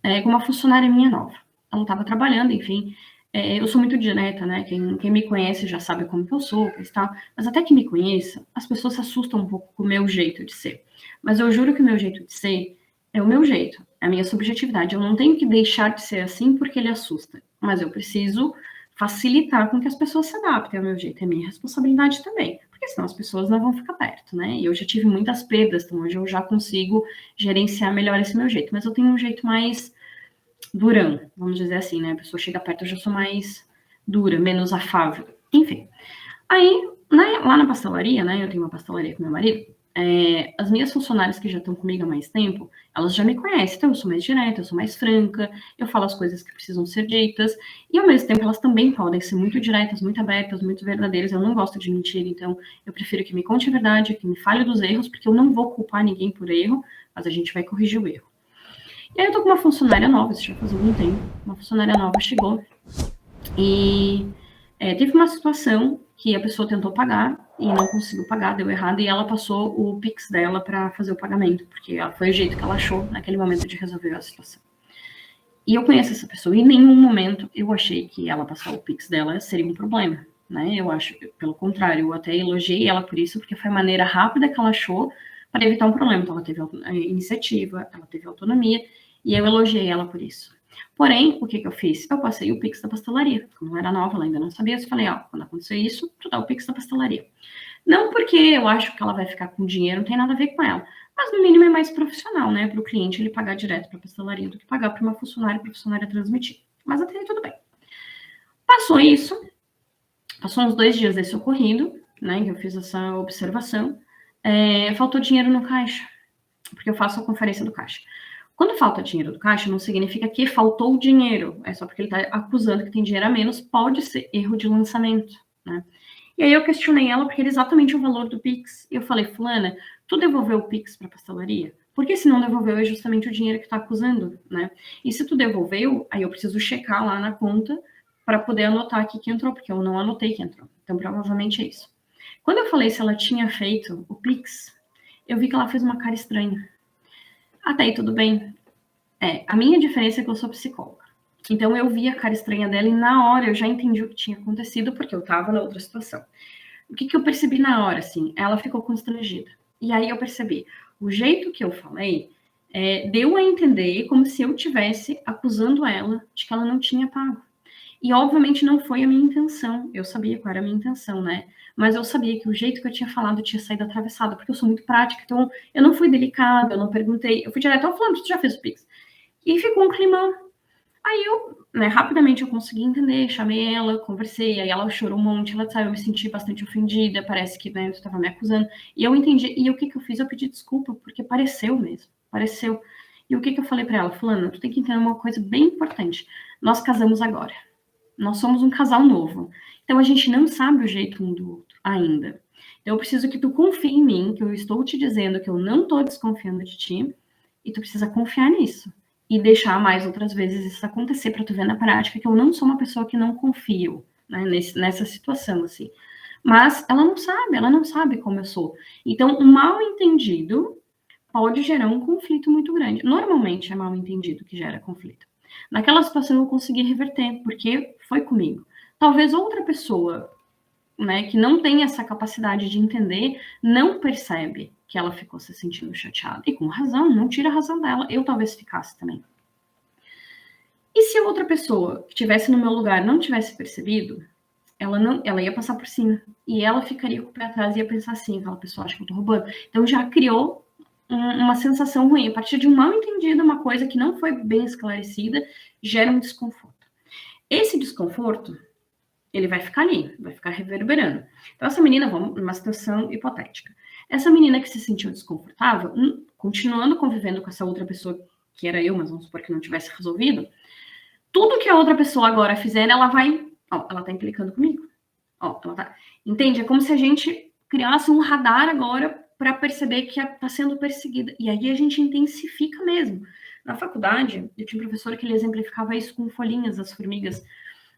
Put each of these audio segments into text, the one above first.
com uma funcionária minha nova. Ela estava trabalhando, enfim, eu sou muito direta, né? Quem me conhece já sabe como que eu sou, e tal, mas até que me conheça, as pessoas se assustam um pouco com o meu jeito de ser. Mas eu juro que o meu jeito de ser é o meu jeito, é a minha subjetividade. Eu não tenho que deixar de ser assim porque ele assusta, mas eu preciso facilitar com que as pessoas se adaptem ao meu jeito. É minha responsabilidade também, porque senão as pessoas não vão ficar perto, né? E eu já tive muitas perdas, então hoje eu já consigo gerenciar melhor esse meu jeito. Mas eu tenho um jeito mais durão, vamos dizer assim, né? A pessoa chega perto, eu já sou mais dura, menos afável. Enfim. Aí, né, lá na pastelaria, né? Eu tenho uma pastelaria com meu marido. As minhas funcionárias que já estão comigo há mais tempo, elas já me conhecem, então eu sou mais direta, eu sou mais franca, eu falo as coisas que precisam ser ditas, e ao mesmo tempo elas também podem ser muito diretas, muito abertas, muito verdadeiras. Eu não gosto de mentir, então eu prefiro que me conte a verdade, que me fale dos erros, porque eu não vou culpar ninguém por erro, mas a gente vai corrigir o erro. E aí eu tô com uma funcionária nova, isso já faz algum tempo. Uma funcionária nova chegou e teve uma situação que a pessoa tentou pagar e não conseguiu pagar, deu errado, e ela passou o Pix dela para fazer o pagamento, porque foi o jeito que ela achou naquele momento de resolver a situação. E eu conheço essa pessoa, e em nenhum momento eu achei que ela passar o Pix dela seria um problema, né? Eu acho, pelo contrário, eu até elogiei ela por isso, porque foi a maneira rápida que ela achou para evitar um problema. Então, ela teve iniciativa, ela teve autonomia, e eu elogiei ela por isso. Porém, o que eu fiz? Eu passei o Pix da pastelaria. Como era nova, ela ainda não sabia, eu falei, ó, quando acontecer isso, tu dá o Pix da pastelaria. Não porque eu acho que ela vai ficar com dinheiro, não tem nada a ver com ela. Mas no mínimo é mais profissional, né? Para o cliente ele pagar direto para a pastelaria do que pagar para uma funcionária e para a funcionária transmitir. Mas até aí tudo bem. Passou isso, passou uns 2 dias desse ocorrido, né? Que eu fiz essa observação. Faltou dinheiro no caixa, porque eu faço a conferência do caixa. Quando falta dinheiro do caixa, não significa que faltou dinheiro, é só porque ele está acusando que tem dinheiro a menos, pode ser erro de lançamento, né? E aí eu questionei ela porque era exatamente o valor do Pix. E eu falei, fulana, tu devolveu o Pix para a pastelaria? Porque se não devolveu é justamente o dinheiro que está acusando, né? E se tu devolveu, aí eu preciso checar lá na conta para poder anotar aqui que entrou, porque eu não anotei que entrou. Então provavelmente é isso. Quando eu falei se ela tinha feito o Pix, eu vi que ela fez uma cara estranha. Até aí tudo bem. A minha diferença é que eu sou psicóloga. Então eu vi a cara estranha dela e na hora eu já entendi o que tinha acontecido, porque eu estava na outra situação. O que eu percebi na hora, assim? Ela ficou constrangida. E aí eu percebi, o jeito que eu falei deu a entender como se eu tivesse acusando ela de que ela não tinha pago. E obviamente não foi a minha intenção. Eu sabia qual era a minha intenção, né? Mas eu sabia que o jeito que eu tinha falado tinha saído atravessado, porque eu sou muito prática. Então eu não fui delicada, eu não perguntei. Eu fui direto ao falando, tu já fez o Pix? E ficou um climão. Aí eu, né, rapidamente eu consegui entender, chamei ela, conversei, aí ela chorou um monte, ela disse, eu me senti bastante ofendida, parece que, né, tu estava me acusando. E eu entendi, e o que eu fiz? Eu pedi desculpa, porque pareceu mesmo, pareceu. E o que eu falei para ela? Fulana, tu tem que entender uma coisa bem importante. Nós casamos agora. Nós somos um casal novo. Então a gente não sabe o jeito um do outro ainda. Então eu preciso que tu confie em mim, que eu estou te dizendo que eu não estou desconfiando de ti, e tu precisa confiar nisso e deixar mais outras vezes isso acontecer para tu ver na prática que eu não sou uma pessoa que não confio, né, nessa situação assim. Mas ela não sabe como eu sou. Então, um mal entendido pode gerar um conflito muito grande. Normalmente é mal entendido que gera conflito. Naquela situação eu consegui reverter, porque foi comigo. Talvez outra pessoa, né, que não tem essa capacidade de entender, não percebe que ela ficou se sentindo chateada. E com razão, não tira a razão dela. Eu talvez ficasse também. E se a outra pessoa que estivesse no meu lugar não tivesse percebido, ela ia passar por cima. E ela ficaria com o pé atrás e ia pensar assim, aquela pessoa acha que eu tô roubando. Então já criou uma sensação ruim. A partir de um mal entendido, uma coisa que não foi bem esclarecida, gera um desconforto. Esse desconforto, ele vai ficar ali, vai ficar reverberando. Então, essa menina, vamos numa situação hipotética. Essa menina que se sentiu desconfortável, continuando convivendo com essa outra pessoa, que era eu, mas vamos supor que não tivesse resolvido, tudo que a outra pessoa agora fizer, ela vai. Ó, ela tá implicando comigo. Ó, ela tá. Entende? É como se a gente criasse um radar agora para perceber que está sendo perseguida. E aí a gente intensifica mesmo. Na faculdade, eu tinha um professor que ele exemplificava isso com folhinhas, as formigas.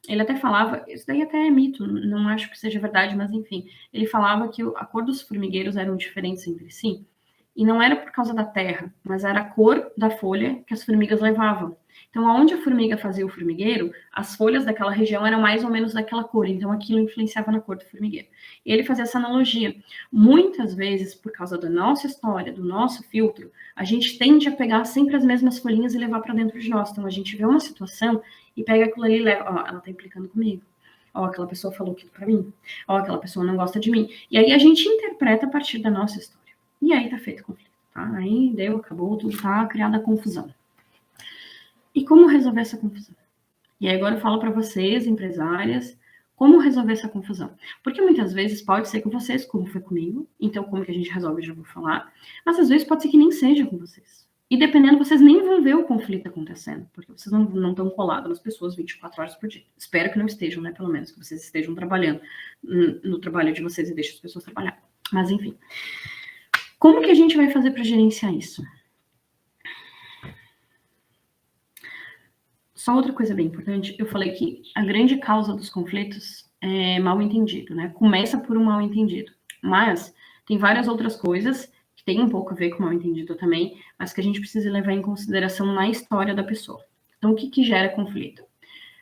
Ele até falava, isso daí até é mito, não acho que seja verdade, mas enfim, ele falava que a cor dos formigueiros eram diferentes entre si, e não era por causa da terra, mas era a cor da folha que as formigas levavam. Então, aonde a formiga fazia o formigueiro, as folhas daquela região eram mais ou menos daquela cor, então aquilo influenciava na cor do formigueiro. E ele fazia essa analogia. Muitas vezes, por causa da nossa história, do nosso filtro, a gente tende a pegar sempre as mesmas folhinhas e levar para dentro de nós. Então, a gente vê uma situação e pega aquilo ali e leva, ó, ela tá implicando comigo. Ó, aquela pessoa falou aquilo para mim. Ó, aquela pessoa não gosta de mim. E aí a gente interpreta a partir da nossa história. E aí tá feito o conflito, tá? Aí deu, acabou, tudo tá criada a confusão. E como resolver essa confusão? E aí agora eu falo para vocês, empresárias, como resolver essa confusão. Porque muitas vezes pode ser com vocês, como foi comigo, então como que a gente resolve, eu já vou falar, mas às vezes pode ser que nem seja com vocês. E dependendo, vocês nem vão ver o conflito acontecendo, porque vocês não estão colados nas pessoas 24 horas por dia. Espero que não estejam, né, pelo menos, que vocês estejam trabalhando no trabalho de vocês e deixem as pessoas trabalhar. Mas enfim, como que a gente vai fazer para gerenciar isso? Só outra coisa bem importante, eu falei que a grande causa dos conflitos é mal entendido, né? Começa por um mal entendido, mas tem várias outras coisas que tem um pouco a ver com mal entendido também, mas que a gente precisa levar em consideração na história da pessoa. Então, o que gera conflito?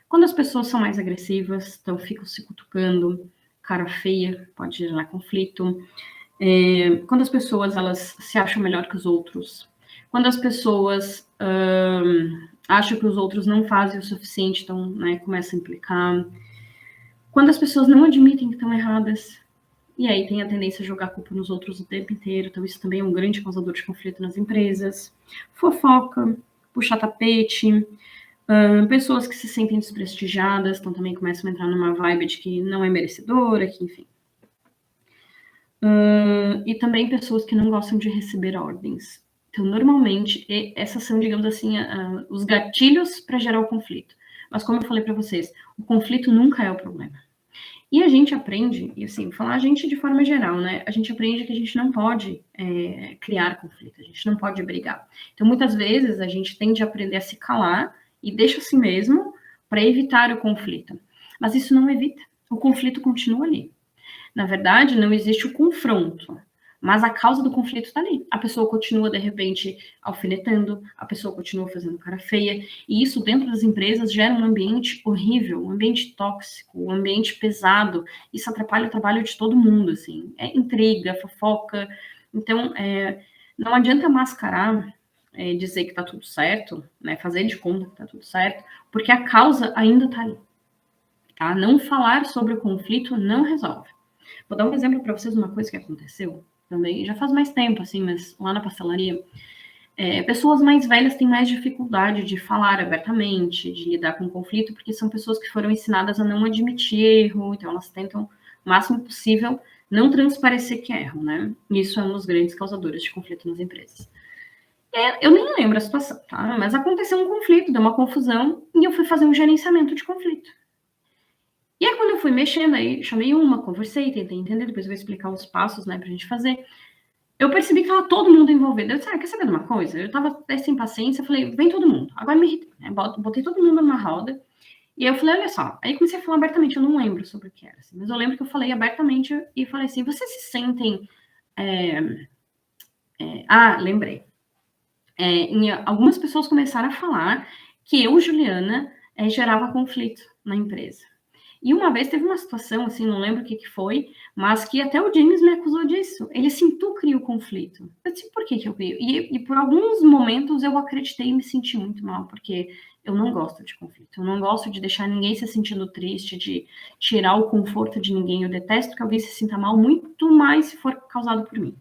Quando as pessoas são mais agressivas, então ficam se cutucando, cara feia, pode gerar conflito. Quando as pessoas elas se acham melhor que os outros, quando as pessoas acham que os outros não fazem o suficiente, então, né, começa a implicar. Quando as pessoas não admitem que estão erradas, e aí tem a tendência a jogar a culpa nos outros o tempo inteiro, então isso também é um grande causador de conflito nas empresas. Fofoca, puxar tapete, pessoas que se sentem desprestigiadas, então também começam a entrar numa vibe de que não é merecedora, que enfim. E também pessoas que não gostam de receber ordens. Então, normalmente, essas são, digamos assim, os gatilhos para gerar o conflito. Mas, como eu falei para vocês, o conflito nunca é o problema. E a gente aprende, e assim, falar a gente de forma geral, né? A gente aprende que a gente não pode criar conflito, a gente não pode brigar. Então, muitas vezes, a gente tende a aprender a se calar e deixa assim mesmo para evitar o conflito. Mas isso não evita. O conflito continua ali. Na verdade, não existe o confronto, mas a causa do conflito está ali. A pessoa continua, de repente, alfinetando, a pessoa continua fazendo cara feia, e isso dentro das empresas gera um ambiente horrível, um ambiente tóxico, um ambiente pesado. Isso atrapalha o trabalho de todo mundo, assim. É intriga, fofoca. Então, não adianta mascarar, dizer que está tudo certo, né, fazer de conta que está tudo certo, porque a causa ainda está ali. Tá? Não falar sobre o conflito não resolve. Vou dar um exemplo para vocês de uma coisa que aconteceu também, já faz mais tempo, assim, mas lá na pastelaria, pessoas mais velhas têm mais dificuldade de falar abertamente, de lidar com conflito, porque são pessoas que foram ensinadas a não admitir erro, então elas tentam, o máximo possível, não transparecer que erram, né? Isso é um dos grandes causadores de conflito nas empresas. Eu nem lembro a situação, tá? Mas aconteceu um conflito, deu uma confusão, e eu fui fazer um gerenciamento de conflito. E aí, quando eu fui mexendo, aí chamei uma, conversei, tentei entender, depois eu vou explicar os passos, né, pra gente fazer. Eu percebi que tava todo mundo envolvido. Eu disse, quer saber de uma coisa? Eu tava até sem paciência, falei, vem todo mundo. Agora me irritei, né? Botei todo mundo numa roda. E aí eu falei, olha só. Aí comecei a falar abertamente, eu não lembro sobre o que era, assim, mas eu lembro que eu falei abertamente e falei assim, vocês se sentem... lembrei. Algumas pessoas começaram a falar que eu, Juliana, gerava conflito na empresa. E uma vez teve uma situação, assim, não lembro o que foi, mas que até o James me acusou disso. Ele assim, tu cria o conflito. Eu disse, por que eu crio? E por alguns momentos eu acreditei e me senti muito mal, porque eu não gosto de conflito. Eu não gosto de deixar ninguém se sentindo triste, de tirar o conforto de ninguém. Eu detesto que alguém se sinta mal, muito mais se for causado por mim.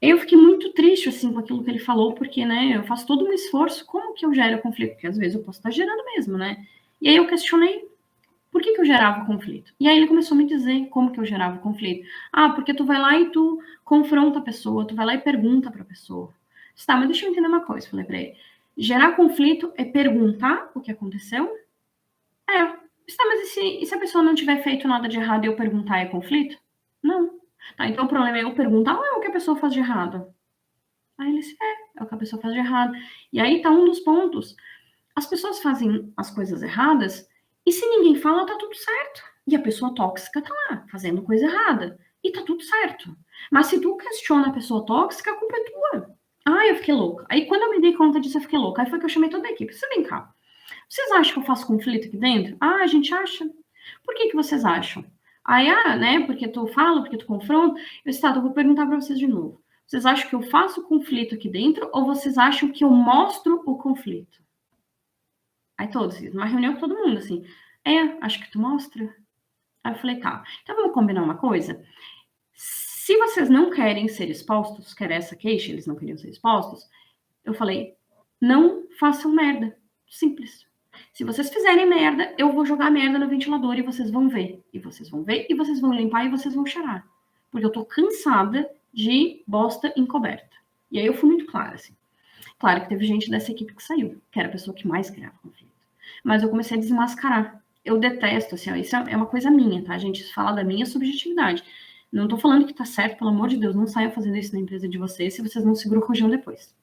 Eu fiquei muito triste, assim, com aquilo que ele falou, porque, né, eu faço todo um esforço, como que eu gero conflito? Porque às vezes eu posso estar gerando mesmo, né? E aí eu questionei por que eu gerava conflito? E aí ele começou a me dizer como que eu gerava conflito. Porque tu vai lá e tu confronta a pessoa, tu vai lá e pergunta pra pessoa. Tá, mas deixa eu entender uma coisa, falei pra ele. Gerar conflito é perguntar o que aconteceu? Tá, mas e se a pessoa não tiver feito nada de errado e eu perguntar é conflito? Não. Tá, então o problema é eu perguntar ou é o que a pessoa faz de errado? Aí ele disse, é o que a pessoa faz de errado. E aí tá um dos pontos. As pessoas fazem as coisas erradas e se ninguém fala, tá tudo certo. E a pessoa tóxica tá lá, fazendo coisa errada. E tá tudo certo. Mas se tu questiona a pessoa tóxica, a culpa é tua. Ah, eu fiquei louca. Aí quando eu me dei conta disso, eu fiquei louca. Aí foi que eu chamei toda a equipe. Você vem cá. Vocês acham que eu faço conflito aqui dentro? Ah, a gente acha. Por que vocês acham? Aí, né, porque tu fala, porque tu confronta. Eu disse, tá, eu vou perguntar para vocês de novo. Vocês acham que eu faço conflito aqui dentro ou vocês acham que eu mostro o conflito? Aí todos, uma reunião com todo mundo, assim. Acho que tu mostra. Aí eu falei, tá, então vamos combinar uma coisa? Se vocês não querem ser expostos, que era essa queixa, eles não queriam ser expostos, eu falei, não façam merda. Simples. Se vocês fizerem merda, eu vou jogar merda no ventilador e vocês vão ver. E vocês vão ver, e vocês vão limpar e vocês vão cheirar. Porque eu tô cansada de bosta encoberta. E aí eu fui muito clara, assim. Claro que teve gente dessa equipe que saiu, que era a pessoa que mais criava conflito. Mas eu comecei a desmascarar. Eu detesto, assim, ó, isso é uma coisa minha, tá, gente? Isso fala da minha subjetividade. Não tô falando que tá certo, pelo amor de Deus, não saiam fazendo isso na empresa de vocês se vocês não seguram o rojão depois.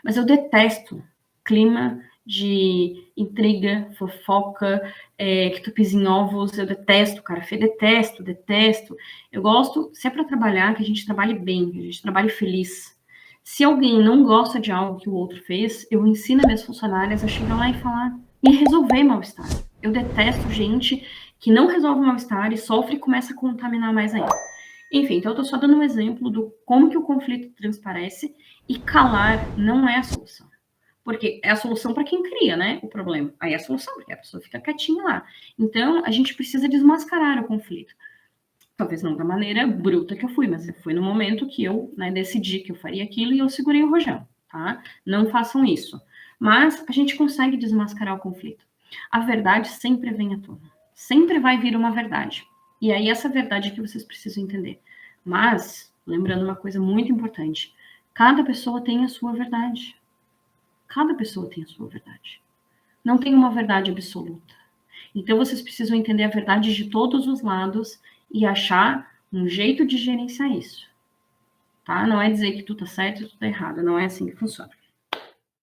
Mas eu detesto clima de intriga, fofoca, que tu pisa em ovos. Eu detesto, cara, detesto. Eu gosto, se é pra trabalhar, que a gente trabalhe bem, que a gente trabalhe feliz. Se alguém não gosta de algo que o outro fez, eu ensino minhas funcionárias a chegar lá e falar e resolver mal-estar. Eu detesto gente que não resolve mal-estar e sofre e começa a contaminar mais ainda. Enfim, então eu tô só dando um exemplo do como que o conflito transparece e calar não é a solução. Porque é a solução para quem cria, né, o problema. Aí é a solução, porque a pessoa fica quietinha lá. Então, a gente precisa desmascarar o conflito. Talvez não da maneira bruta que eu fui, mas foi no momento que eu, né, decidi que eu faria aquilo e eu segurei o rojão, tá? Não façam isso. Mas a gente consegue desmascarar o conflito. A verdade sempre vem à tona. Sempre vai vir uma verdade. E aí essa verdade é que vocês precisam entender. Mas, lembrando uma coisa muito importante, cada pessoa tem a sua verdade. Cada pessoa tem a sua verdade. Não tem uma verdade absoluta. Então vocês precisam entender a verdade de todos os lados e achar um jeito de gerenciar isso. Tá? Não é dizer que tu tá certo e tu tá errado. Não é assim que funciona.